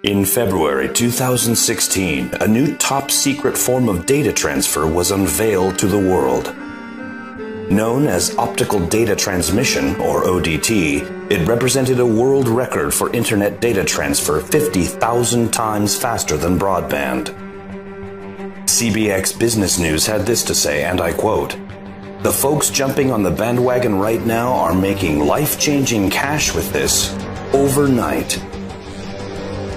In February 2016, a new top-secret form of data transfer was unveiled to the world. Known as optical data transmission, or ODT, it represented a world record for internet data transfer 50,000 times faster than broadband. CBX Business News had this to say, and I quote, "The folks jumping on the bandwagon right now are making life-changing cash with this overnight."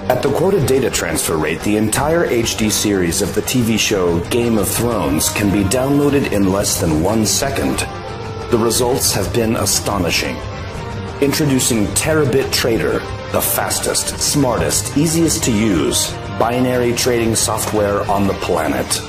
At the quoted data transfer rate, the entire HD series of the TV show Game of Thrones can be downloaded in less than 1 second. The results have been astonishing. Introducing Terabit Trader, the fastest, smartest, easiest to use binary trading software on the planet.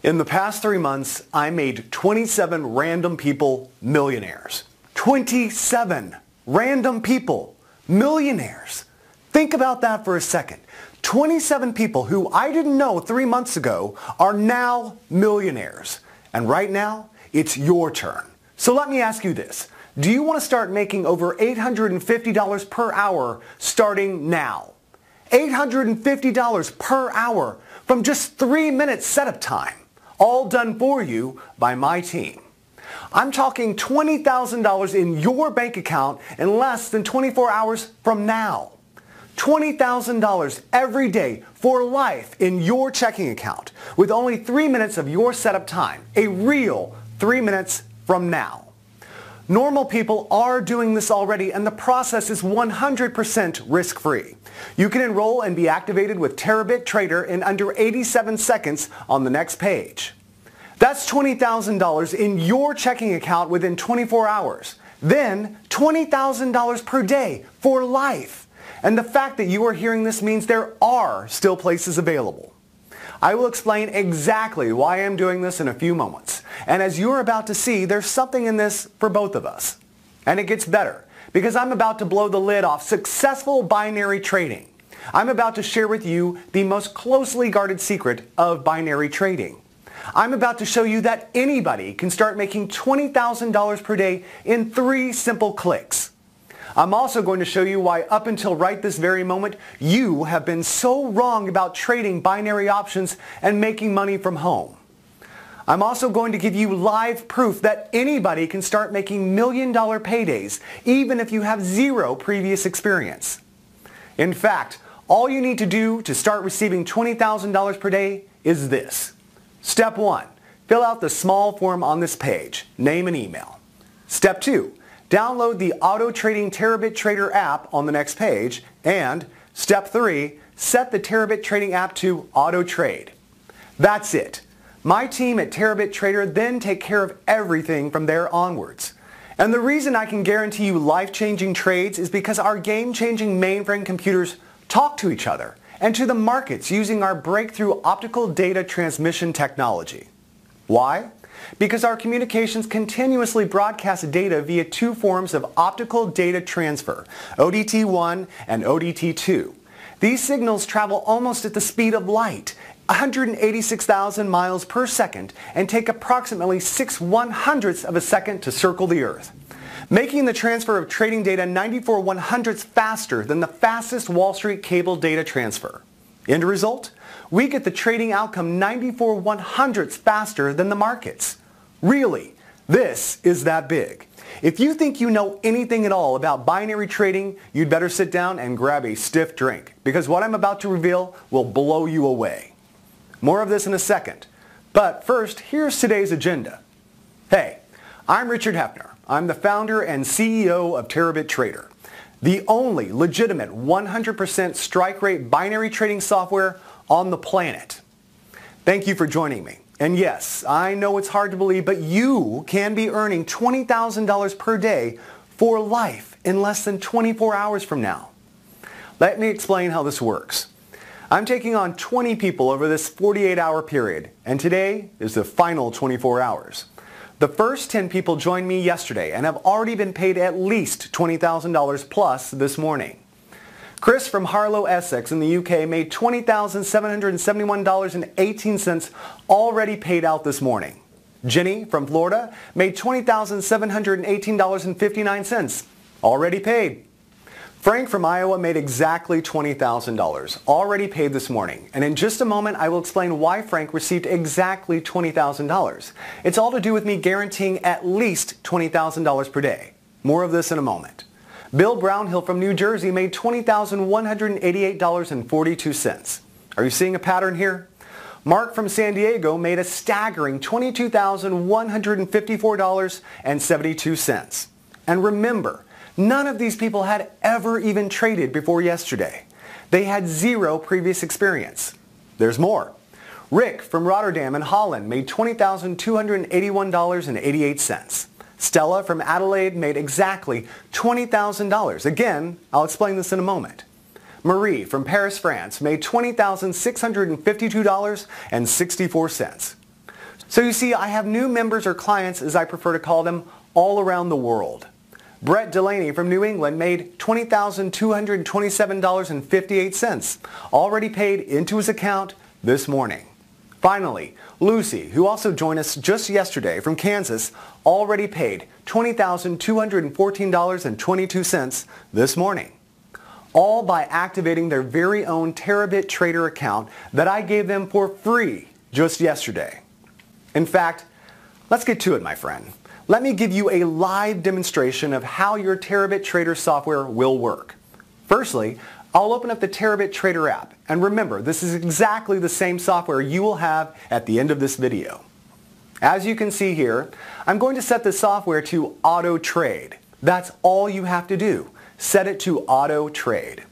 In the past 3 months, I made 27 random people millionaires. 27 random people millionaires. Think about that for a second. 27 people who I didn't know 3 months ago are now millionaires. And right now, it's your turn. So let me ask you this. Do you want to start making over $850 per hour starting now? $850 per hour from just 3 minutes setup time. All done for you by my team. I'm talking $20,000 in your bank account in less than 24 hours from now. $20,000 every day for life in your checking account with only 3 minutes of your setup time. A real 3 minutes from now. Normal people are doing this already, and the process is 100% risk-free. You can enroll and be activated with Terabit Trader in under 87 seconds on the next page. That's $20,000 in your checking account within 24 hours. Then $20,000 per day for life. And the fact that you are hearing this means there are still places available. I will explain exactly why I'm doing this in a few moments. And as you're about to see, there's something in this for both of us. And it gets better, because I'm about to blow the lid off successful binary trading. I'm about to share with you the most closely guarded secret of binary trading. I'm about to show you that anybody can start making $20,000 per day in 3 simple clicks. I'm also going to show you why up until right this very moment, you have been so wrong about trading binary options and making money from home. I'm also going to give you live proof that anybody can start making million-dollar paydays, even if you have 0 previous experience. In fact, all you need to do to start receiving $20,000 per day is this. Step 1, fill out the small form on this page, name and email. Step 2, download the Auto Trading Terabit Trader app on the next page. And step 3, set the Terabit Trading app to Auto Trade. That's it. My team at Terabit Trader then take care of everything from there onwards. And the reason I can guarantee you life-changing trades is because our game-changing mainframe computers talk to each other and to the markets using our breakthrough optical data transmission technology. Why? Because our communications continuously broadcast data via 2 forms of optical data transfer, ODT1 and ODT2. These signals travel almost at the speed of light, 186,000 miles per second, and take approximately 6/100ths of a second to circle the Earth, making the transfer of trading data 94/100ths faster than the fastest Wall Street cable data transfer. End result? We get the trading outcome 94/100ths faster than the markets. Really, this is that big. If you think you know anything at all about binary trading, you'd better sit down and grab a stiff drink, because what I'm about to reveal will blow you away. More of this in a second. But first, here's today's agenda. Hey, I'm Richard Hefner. I'm the founder and CEO of Terabit Trader, the only legitimate 100% strike rate binary trading software on the planet. Thank you for joining me. And yes, I know it's hard to believe, but you can be earning $20,000 per day for life in less than 24 hours from now. Let me explain how this works. I'm taking on 20 people over this 48-hour period, and today is the final 24 hours. The first 10 people joined me yesterday and have already been paid at least $20,000 plus this morning. Chris from Harlow, Essex in the UK made $20,771.18 already paid out this morning. Jenny from Florida made $20,718.59 already paid. Frank from Iowa made exactly $20,000, already paid this morning. And in just a moment, I will explain why Frank received exactly $20,000. It's all to do with me guaranteeing at least $20,000 per day. More of this in a moment. Bill Brownhill from New Jersey made $20,188.42. Are you seeing a pattern here? Mark from San Diego made a staggering $22,154.72. And remember, none of these people had ever even traded before yesterday. They had zero previous experience. There's more. Rick from Rotterdam in Holland made $20,281.88. Stella from Adelaide made exactly $20,000. Again, I'll explain this in a moment. Marie from Paris, France made $20,652.64. So you see, I have new members or clients, as I prefer to call them, all around the world. Brett Delaney from New England made $20,227.58, already paid into his account this morning. Finally, Lucy, who also joined us just yesterday from Kansas, already paid $20,214.22 this morning. All by activating their very own Terabit Trader account that I gave them for free just yesterday. In fact, let's get to it, my friend. Let me give you a live demonstration of how your Terabit Trader software will work. Firstly, I'll open up the Terabit Trader app. And remember, this is exactly the same software you will have at the end of this video. As you can see here, I'm going to set the software to auto trade. That's all you have to do. Set it to auto trade.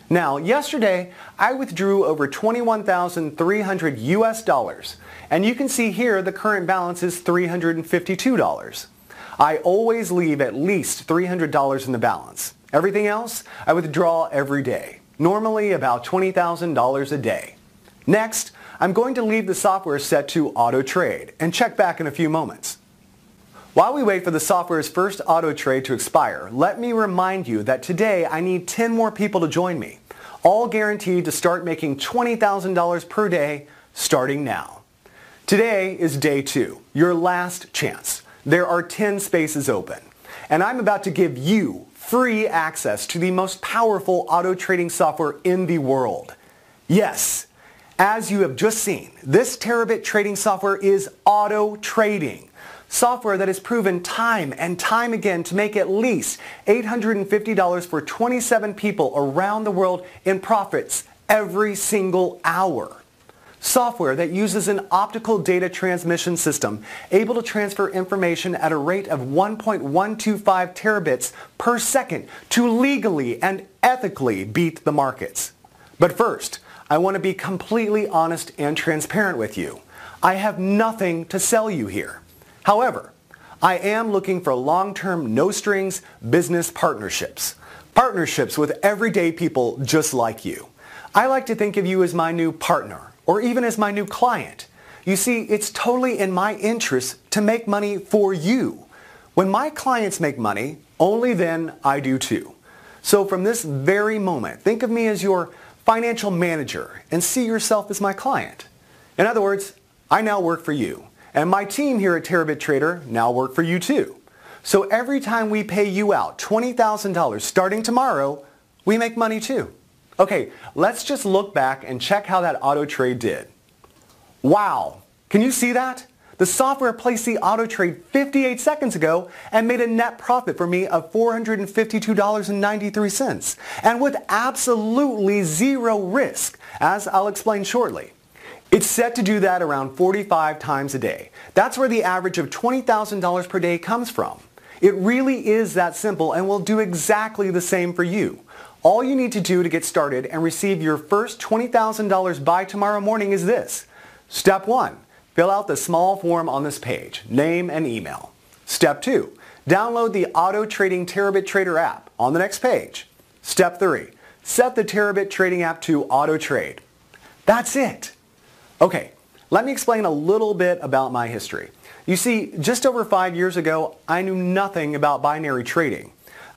Now, yesterday, I withdrew over 21,300 US dollars. And you can see here the current balance is $352. I always leave at least $300 in the balance. Everything else, I withdraw every day, normally about $20,000 a day. Next, I'm going to leave the software set to auto trade and check back in a few moments. While we wait for the software's first auto trade to expire, let me remind you that today I need 10 more people to join me, all guaranteed to start making $20,000 per day starting now. Today is day 2, your last chance. There are 10 spaces open, and I'm about to give you free access to the most powerful auto trading software in the world. Yes, as you have just seen, this Terabit trading software is auto trading. Software that has proven time and time again to make at least $850 for 27 people around the world in profits every single hour. Software that uses an optical data transmission system able to transfer information at a rate of 1.125 terabits per second to legally and ethically beat the markets. But first, I want to be completely honest and transparent with you. I have nothing to sell you here. However, I am looking for long-term, no-strings business partnerships. Partnerships with everyday people just like you. I like to think of you as my new partner, or even as my new client. You see, it's totally in my interest to make money for you. When my clients make money, only then I do too. So from this very moment, think of me as your financial manager and see yourself as my client. In other words, I now work for you, and my team here at Terabit Trader now work for you too. So every time we pay you out $20,000 starting tomorrow, we make money too. Okay, let's just look back and check how that auto trade did. Wow, can you see that? The software placed the auto trade 58 seconds ago and made a net profit for me of $452.93, and with absolutely zero risk, as I'll explain shortly. It's set to do that around 45 times a day. That's where the average of $20,000 per day comes from. It really is that simple and will do exactly the same for you. All you need to do to get started and receive your first $20,000 by tomorrow morning is this. Step 1. Fill out the small form on this page, name and email. Step 2. Download the Auto Trading Terabit Trader app on the next page. Step 3. Set the Terabit Trading app to auto trade. That's it. Okay, let me explain a little bit about my history. You see, just over 5 years ago, I knew nothing about binary trading.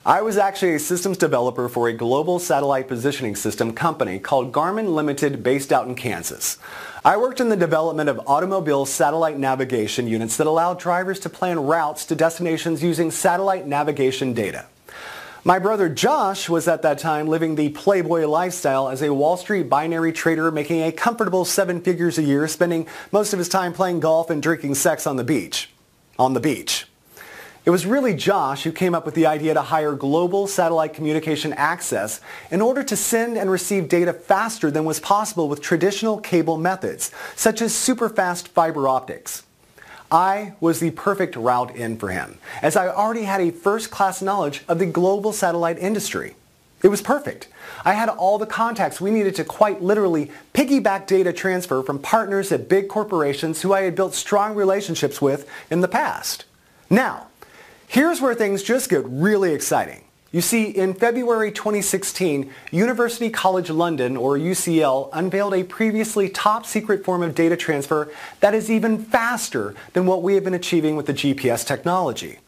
I was actually a systems developer for a global satellite positioning system company called Garmin Limited based out in Kansas. I worked in the development of automobile satellite navigation units that allowed drivers to plan routes to destinations using satellite navigation data. My brother Josh was at that time living the playboy lifestyle as a Wall Street binary trader, making a comfortable 7 figures a year, spending most of his time playing golf and drinking sex on the beach. It was really Josh who came up with the idea to hire global satellite communication access in order to send and receive data faster than was possible with traditional cable methods, such as super fast fiber optics. I was the perfect route in for him, as I already had a first-class knowledge of the global satellite industry. It was perfect. I had all the contacts we needed to quite literally piggyback data transfer from partners at big corporations who I had built strong relationships with in the past. Now, here's where things just get really exciting. You see, in February 2016, University College London, or UCL, unveiled a previously top-secret form of data transfer that is even faster than what we have been achieving with the GPS technology.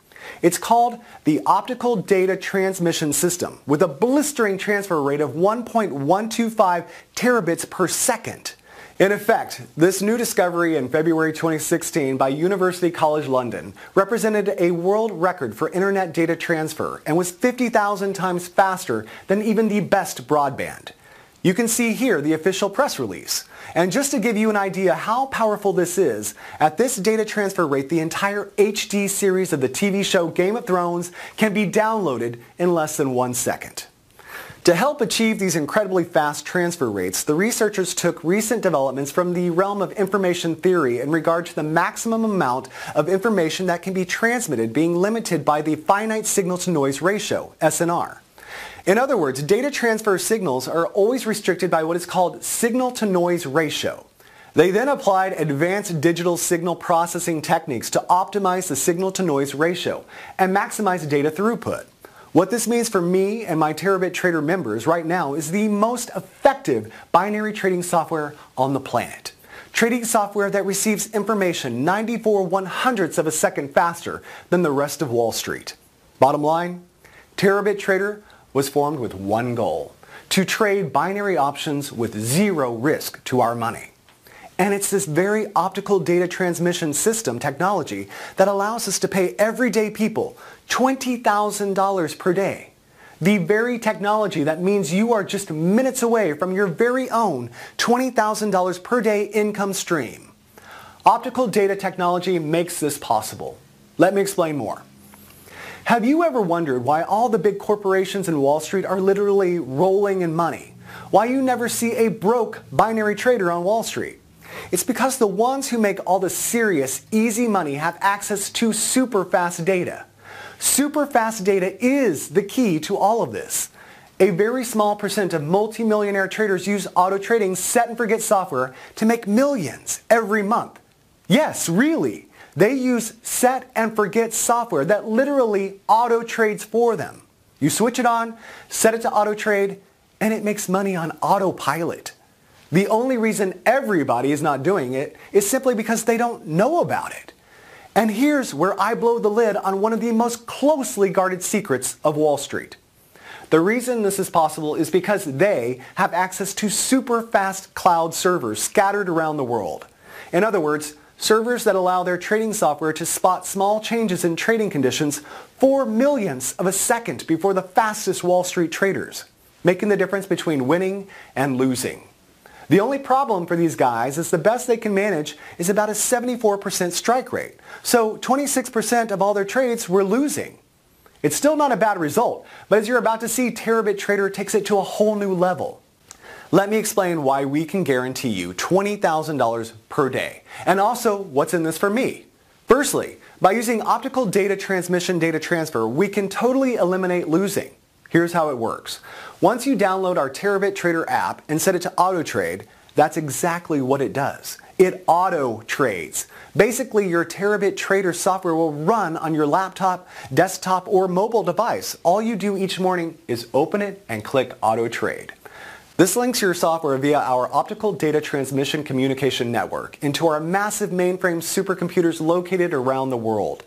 It's called the Optical Data Transmission System, with a blistering transfer rate of 1.125 terabits per second. In effect, this new discovery in February 2016 by University College London represented a world record for internet data transfer and was 50,000 times faster than even the best broadband. You can see here the official press release. And just to give you an idea how powerful this is, at this data transfer rate, the entire HD series of the TV show Game of Thrones can be downloaded in less than 1 second. To help achieve these incredibly fast transfer rates, the researchers took recent developments from the realm of information theory in regard to the maximum amount of information that can be transmitted being limited by the finite signal-to-noise ratio, SNR. In other words, data transfer signals are always restricted by what is called signal-to-noise ratio. They then applied advanced digital signal processing techniques to optimize the signal-to-noise ratio and maximize data throughput. What this means for me and my Terabit Trader members right now is the most effective binary trading software on the planet. Trading software that receives information 94/100ths of a second faster than the rest of Wall Street. Bottom line, Terabit Trader was formed with one goal: to trade binary options with zero risk to our money. And it's this very optical data transmission system technology that allows us to pay everyday people $20,000 per day. The very technology that means you are just minutes away from your very own $20,000 per day income stream. Optical data technology makes this possible. Let me explain more. Have you ever wondered why all the big corporations in Wall Street are literally rolling in money? Why you never see a broke binary trader on Wall Street? It's because the ones who make all the serious, easy money have access to super fast data. Super fast data is the key to all of this. A very small percent of multimillionaire traders use auto trading set and forget software to make millions every month. Yes, really. They use set and forget software that literally auto trades for them. You switch it on, set it to auto trade, and it makes money on autopilot. The only reason everybody is not doing it is simply because they don't know about it. And here's where I blow the lid on one of the most closely guarded secrets of Wall Street. The reason this is possible is because they have access to super fast cloud servers scattered around the world. In other words, servers that allow their trading software to spot small changes in trading conditions 4/millionths of a second before the fastest Wall Street traders, making the difference between winning and losing. The only problem for these guys is the best they can manage is about a 74% strike rate. So 26% of all their trades were losing. It's still not a bad result, but as you're about to see, Terabit Trader takes it to a whole new level. Let me explain why we can guarantee you $20,000 per day, and also what's in this for me. Firstly, by using optical data transmission data transfer, we can totally eliminate losing. Here's how it works. Once you download our Terabit Trader app and set it to auto trade, that's exactly what it does. It auto trades. Basically, your Terabit Trader software will run on your laptop, desktop, or mobile device. All you do each morning is open it and click auto trade. This links your software via our optical data transmission communication network into our massive mainframe supercomputers located around the world.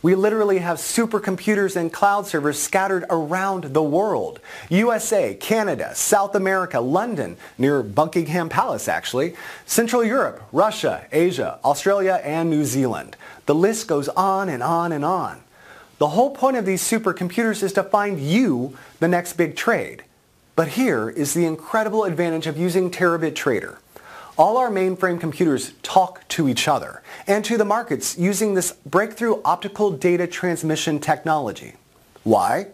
We literally have supercomputers and cloud servers scattered around the world. USA, Canada, South America, London, near Buckingham Palace actually, Central Europe, Russia, Asia, Australia, and New Zealand. The list goes on and on and on. The whole point of these supercomputers is to find you the next big trade. But here is the incredible advantage of using Terabit Trader. All our mainframe computers talk to each other and to the markets using this breakthrough optical data transmission technology. Why?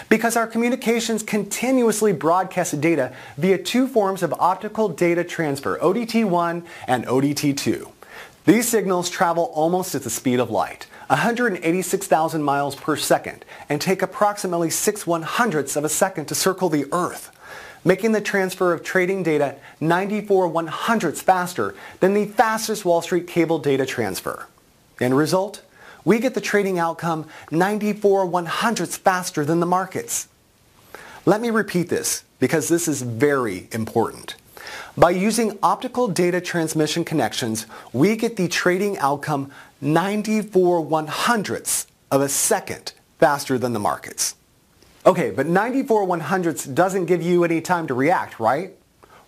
Because our communications continuously broadcast data via two forms of optical data transfer, ODT1 and ODT2. These signals travel almost at the speed of light, 186,000 miles per second, and take approximately 6/100ths of a second to circle the Earth, making the transfer of trading data 94/100ths faster than the fastest Wall Street cable data transfer. End result? We get the trading outcome 94/100ths faster than the markets. Let me repeat this because this is very important. By using optical data transmission connections, we get the trading outcome 94/100ths of a second faster than the markets. Okay, but 94/100ths doesn't give you any time to react, right?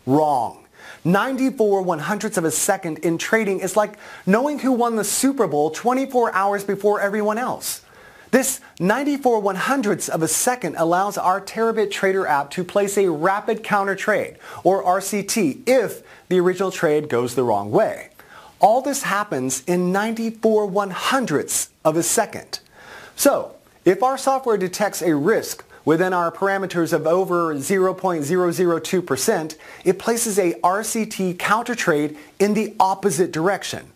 Wrong. 94/100ths of a second in trading is like knowing who won the Super Bowl 24 hours before everyone else. This 94/100ths of a second allows our Terabit Trader app to place a rapid counter trade, or RCT, if the original trade goes the wrong way. All this happens in 94/100ths of a second. So, if our software detects a risk within our parameters of over 0.002%, it places a RCT counter trade in the opposite direction.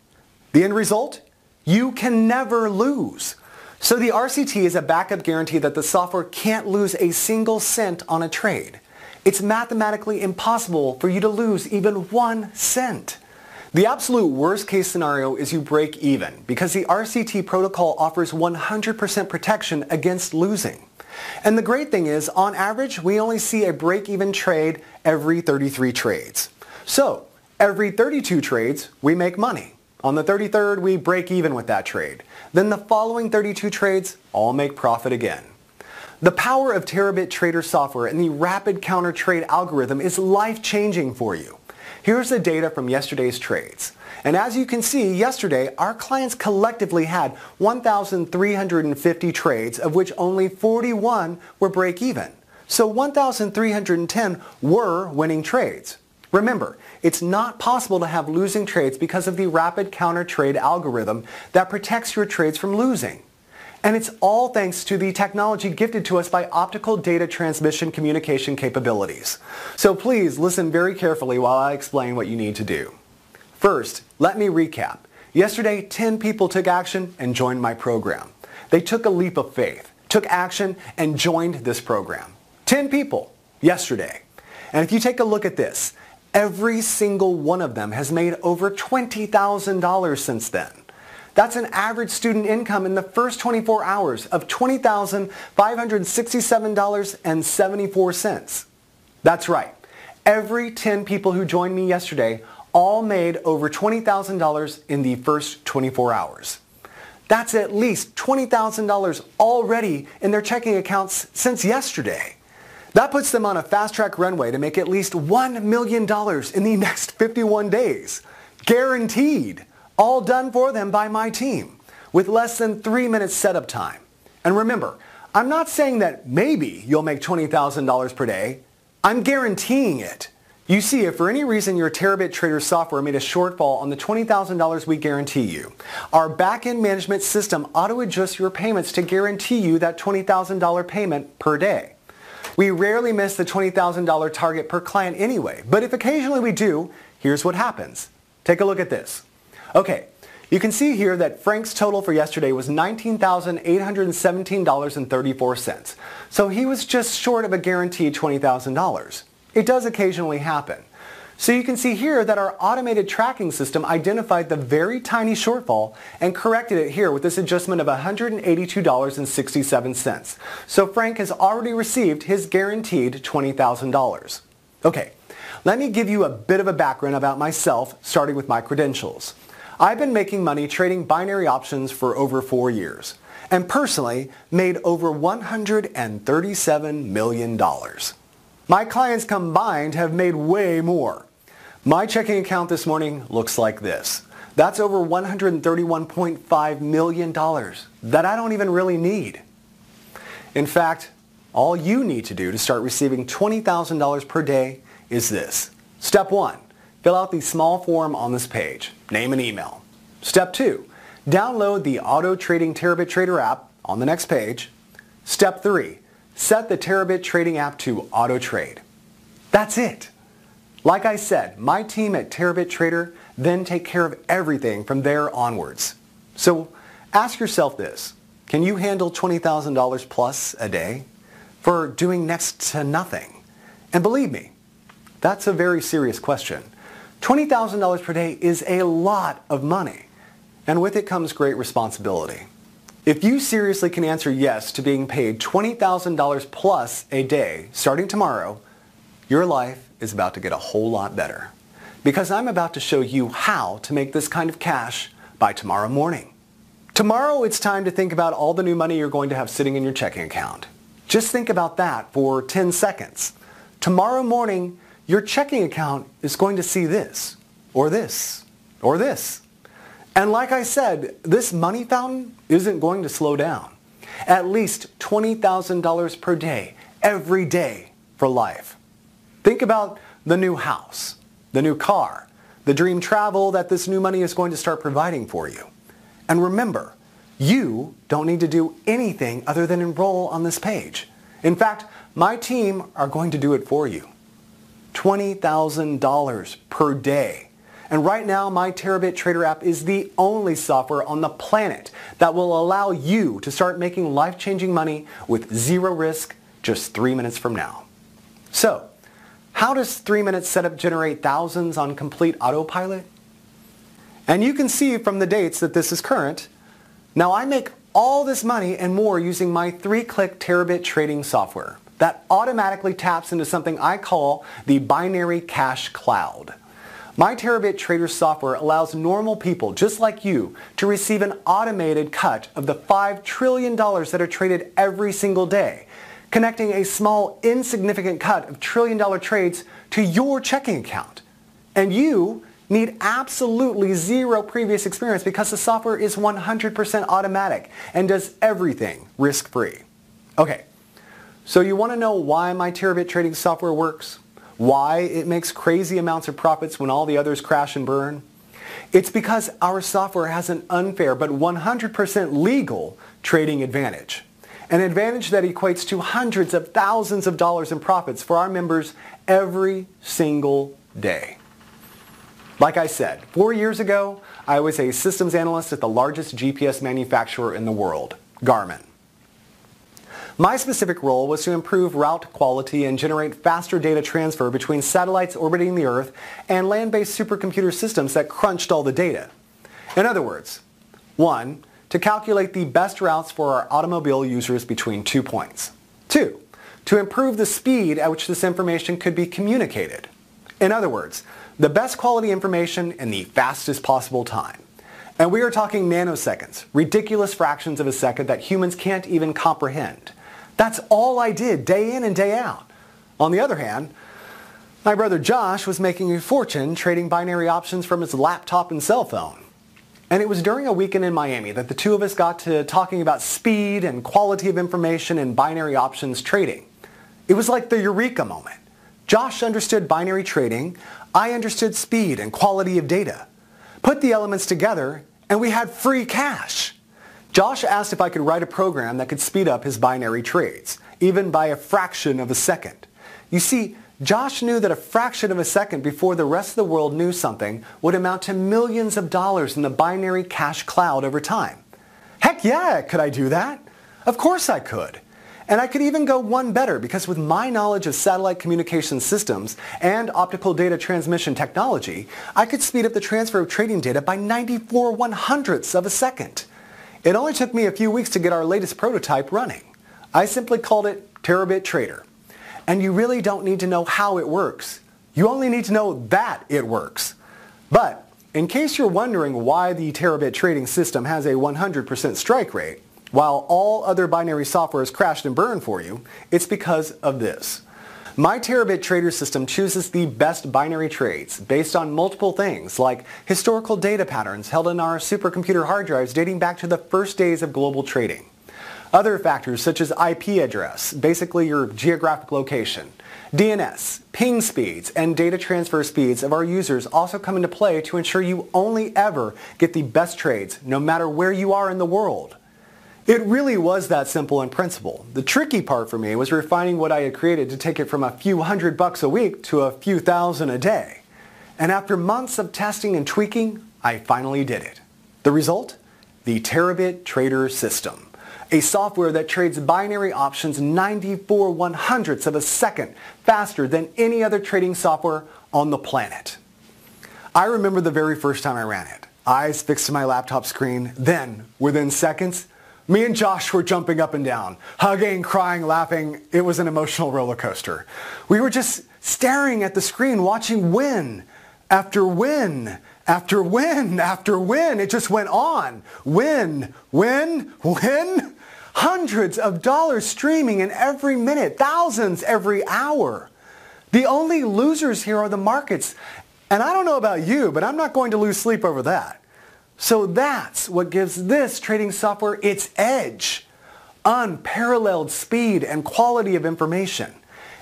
The end result? You can never lose. So the RCT is a backup guarantee that the software can't lose a single cent on a trade. It's mathematically impossible for you to lose even 1 cent. The absolute worst case scenario is you break even because the RCT protocol offers 100% protection against losing. And the great thing is, on average, we only see a break-even trade every 33 trades. So, every 32 trades, we make money. On the 33rd, we break even with that trade. Then the following 32 trades all make profit again. The power of Terabit Trader software and the rapid counter trade algorithm is life-changing for you. Here's the data from yesterday's trades. And as you can see, yesterday, our clients collectively had 1,350 trades, of which only 41 were break-even. So 1,310 were winning trades. Remember, it's not possible to have losing trades because of the rapid counter trade algorithm that protects your trades from losing. And it's all thanks to the technology gifted to us by optical data transmission communication capabilities. So please listen very carefully while I explain what you need to do. First, let me recap. Yesterday, 10 people took action and joined my program. They took a leap of faith, took action, and joined this program. 10 people yesterday. And if you take a look at this, every single one of them has made over $20,000 since then. That's an average student income in the first 24 hours of $20,567.74. That's right. Every 10 people who joined me yesterday all made over $20,000 in the first 24 hours. That's at least $20,000 already in their checking accounts since yesterday. That puts them on a fast-track runway to make at least $1 million in the next 51 days. Guaranteed. All done for them by my team, with less than 3 minutes setup time. And remember, I'm not saying that maybe you'll make $20,000 per day. I'm guaranteeing it. You see, if for any reason your Terabit Trader software made a shortfall on the $20,000 we guarantee you, our back-end management system auto-adjusts your payments to guarantee you that $20,000 payment per day. We rarely miss the $20,000 target per client anyway, but if occasionally we do, here's what happens. Take a look at this. Okay, you can see here that Frank's total for yesterday was $19,817.34. So he was just short of a guaranteed $20,000. It does occasionally happen. So you can see here that our automated tracking system identified the very tiny shortfall and corrected it here with this adjustment of $182.67. So Frank has already received his guaranteed $20,000. Okay, let me give you a bit of a background about myself, starting with my credentials. I've been making money trading binary options for over 4 years, and personally made over $137 million. My clients combined have made way more. My checking account this morning looks like this. That's over $131.5 million that I don't even really need. In fact, all you need to do to start receiving $20,000 per day is this. Step 1, fill out the small form on this page. Name and email. Step 2, download the Auto Trading Terabit Trader app on the next page. Step 3, set the Terabit Trading app to auto trade. That's it. Like I said, my team at Terabit Trader then take care of everything from there onwards. So ask yourself this, can you handle $20,000 plus a day for doing next to nothing? And believe me, that's a very serious question. $20,000 per day is a lot of money, and with it comes great responsibility. If you seriously can answer yes to being paid $20,000 plus a day starting tomorrow, your life is about to get a whole lot better. Because I'm about to show you how to make this kind of cash by tomorrow morning. Tomorrow it's time to think about all the new money you're going to have sitting in your checking account. Just think about that for 10 seconds. Tomorrow morning, your checking account is going to see this, or this, or this. And like I said, this money fountain isn't going to slow down. At least $20,000 per day, every day for life. Think about the new house, the new car, the dream travel that this new money is going to start providing for you. And remember, you don't need to do anything other than enroll on this page. In fact, my team are going to do it for you. $20,000 per day. And right now, my Terabit Trader app is the only software on the planet that will allow you to start making life-changing money with zero risk just 3 minutes from now. So, how does 3 minutes setup generate thousands on complete autopilot? And you can see from the dates that this is current. Now I make all this money and more using my 3-click Terabit trading software that automatically taps into something I call the binary cash cloud. My Terabit Trader software allows normal people just like you to receive an automated cut of the $5 trillion that are traded every single day, connecting a small insignificant cut of trillion-dollar trades to your checking account. And you need absolutely zero previous experience because the software is 100% automatic and does everything risk-free. Okay, so you want to know why my Terabit trading software works? Why it makes crazy amounts of profits when all the others crash and burn? It's because our software has an unfair but 100% legal trading advantage. An advantage that equates to hundreds of thousands of dollars in profits for our members every single day. Like I said, 4 years ago, I was a systems analyst at the largest GPS manufacturer in the world, Garmin. My specific role was to improve route quality and generate faster data transfer between satellites orbiting the Earth and land-based supercomputer systems that crunched all the data. In other words, 1, to calculate the best routes for our automobile users between 2 points. 2, to improve the speed at which this information could be communicated. In other words, the best quality information in the fastest possible time. And we are talking nanoseconds, ridiculous fractions of a second that humans can't even comprehend. That's all I did day in and day out. On the other hand, my brother Josh was making a fortune trading binary options from his laptop and cell phone. And it was during a weekend in Miami that the two of us got to talking about speed and quality of information in binary options trading. It was like the eureka moment. Josh understood binary trading, I understood speed and quality of data. Put the elements together and we had free cash. Josh asked if I could write a program that could speed up his binary trades, even by a fraction of a second. You see, Josh knew that a fraction of a second before the rest of the world knew something would amount to millions of dollars in the binary cash cloud over time. Heck yeah, could I do that? Of course I could. And I could even go one better because with my knowledge of satellite communication systems and optical data transmission technology, I could speed up the transfer of trading data by 94/100ths of a second. It only took me a few weeks to get our latest prototype running. I simply called it Terabit Trader. And you really don't need to know how it works. You only need to know that it works. But in case you're wondering why the Terabit trading system has a 100% strike rate, while all other binary software has crashed and burned for you, it's because of this. My Terabit Trader system chooses the best binary trades based on multiple things like historical data patterns held in our supercomputer hard drives dating back to the first days of global trading. Other factors such as IP address, basically your geographic location, DNS, ping speeds, and data transfer speeds of our users also come into play to ensure you only ever get the best trades no matter where you are in the world. It really was that simple in principle. The tricky part for me was refining what I had created to take it from a few $100 a week to a few thousand a day. And after months of testing and tweaking, I finally did it. The result? The Terabit Trader System, a software that trades binary options 94/100ths of a second faster than any other trading software on the planet. I remember the very first time I ran it. Eyes fixed to my laptop screen. Then, within seconds, me and Josh were jumping up and down, hugging, crying, laughing. It was an emotional roller coaster. We were just staring at the screen, watching win after win after win after win. It just went on. Win, win, win. Hundreds of dollars streaming in every minute, thousands every hour. The only losers here are the markets. And I don't know about you, but I'm not going to lose sleep over that. So that's what gives this trading software its edge. Unparalleled speed and quality of information.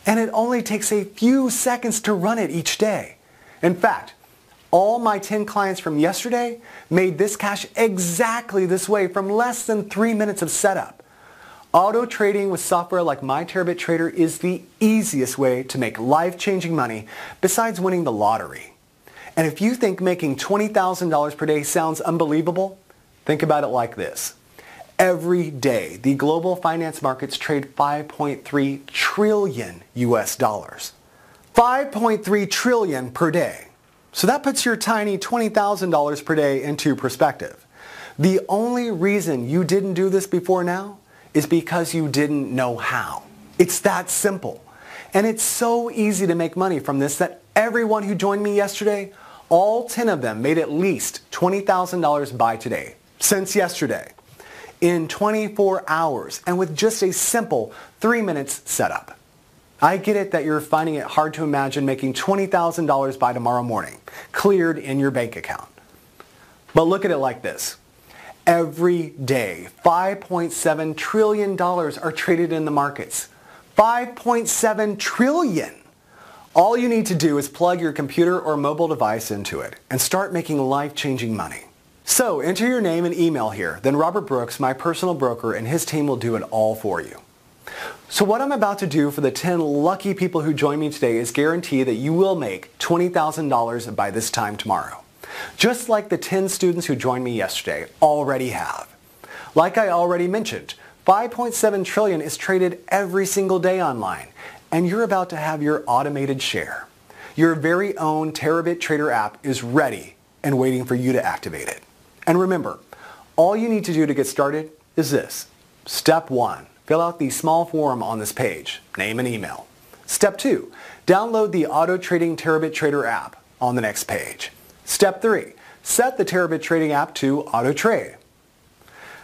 And it only takes a few seconds to run it each day. In fact, all my 10 clients from yesterday made this cash exactly this way from less than 3 minutes of setup. Auto trading with software like my Terabit Trader is the easiest way to make life-changing money besides winning the lottery. And if you think making $20,000 per day sounds unbelievable, think about it like this. Every day, the global finance markets trade 5.3 trillion US dollars. 5.3 trillion per day. So that puts your tiny $20,000 per day into perspective. The only reason you didn't do this before now is because you didn't know how. It's that simple. And it's so easy to make money from this that everyone who joined me yesterday, all 10 of them made at least $20,000 by today, since yesterday, in 24 hours and with just a simple 3 minutes setup. I get it that you're finding it hard to imagine making $20,000 by tomorrow morning, cleared in your bank account. But look at it like this. Every day, $5.7 trillion are traded in the markets. 5.7 trillion! All you need to do is plug your computer or mobile device into it and start making life-changing money. So enter your name and email here, then Robert Brooks, my personal broker, and his team will do it all for you. So what I'm about to do for the 10 lucky people who join me today is guarantee that you will make $20,000 by this time tomorrow. Just like the 10 students who joined me yesterday already have. Like I already mentioned, 5.7 trillion is traded every single day online, and you're about to have your automated share. Your very own Terabit Trader app is ready and waiting for you to activate it. And remember, all you need to do to get started is this. Step 1, fill out the small form on this page, name and email. Step 2, download the Auto Trading Terabit Trader app on the next page. Step 3, set the Terabit Trading app to auto trade.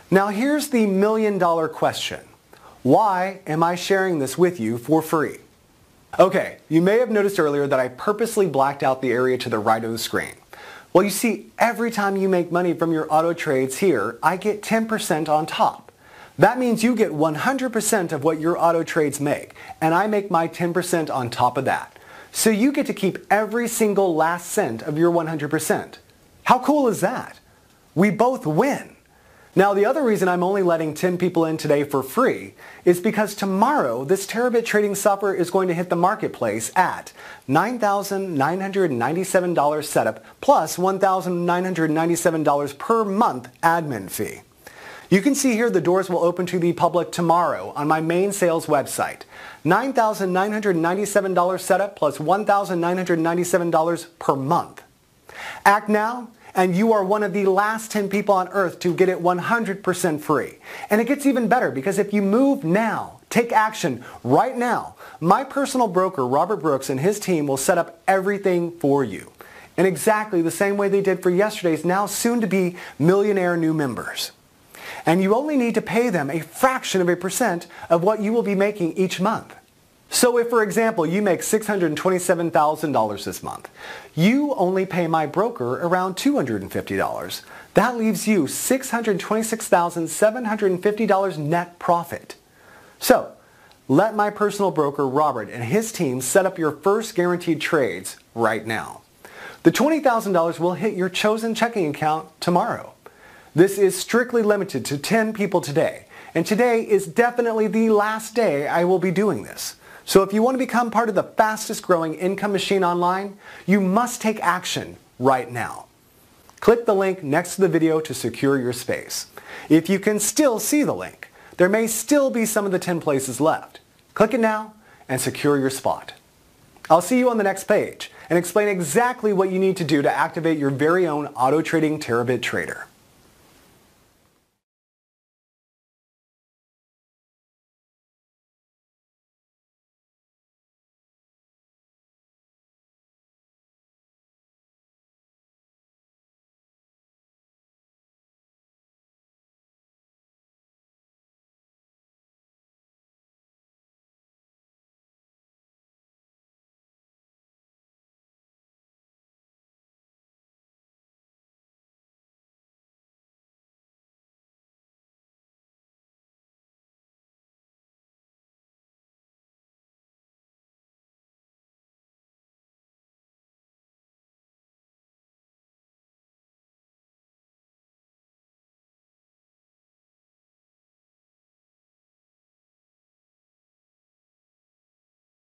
Now here's the million-dollar question. Why am I sharing this with you for free? Okay, you may have noticed earlier that I purposely blacked out the area to the right of the screen. Well, you see, every time you make money from your auto trades here, I get 10% on top. That means you get 100% of what your auto trades make, and I make my 10% on top of that. So you get to keep every single last cent of your 100%. How cool is that? We both win. Now, the other reason I'm only letting 10 people in today for free is because tomorrow this Terabit trading software is going to hit the marketplace at $9,997 setup plus $1,997 per month admin fee. You can see here the doors will open to the public tomorrow on my main sales website. $9,997 setup plus $1,997 per month. Act now, and you are one of the last 10 people on earth to get it 100% free. And it gets even better because if you move now, take action right now, my personal broker, Robert Brooks, and his team will set up everything for you in exactly the same way they did for yesterday's now soon-to-be millionaire new members. And you only need to pay them a fraction of a percent of what you will be making each month. So if, for example, you make $627,000 this month, you only pay my broker around $250. That leaves you $626,750 net profit. So, let my personal broker Robert and his team set up your first guaranteed trades right now. The $20,000 will hit your chosen checking account tomorrow. This is strictly limited to 10 people today, and today is definitely the last day I will be doing this. So if you want to become part of the fastest growing income machine online, you must take action right now. Click the link next to the video to secure your space. If you can still see the link, there may still be some of the 10 places left. Click it now and secure your spot. I'll see you on the next page and explain exactly what you need to do to activate your very own auto trading terabit trader.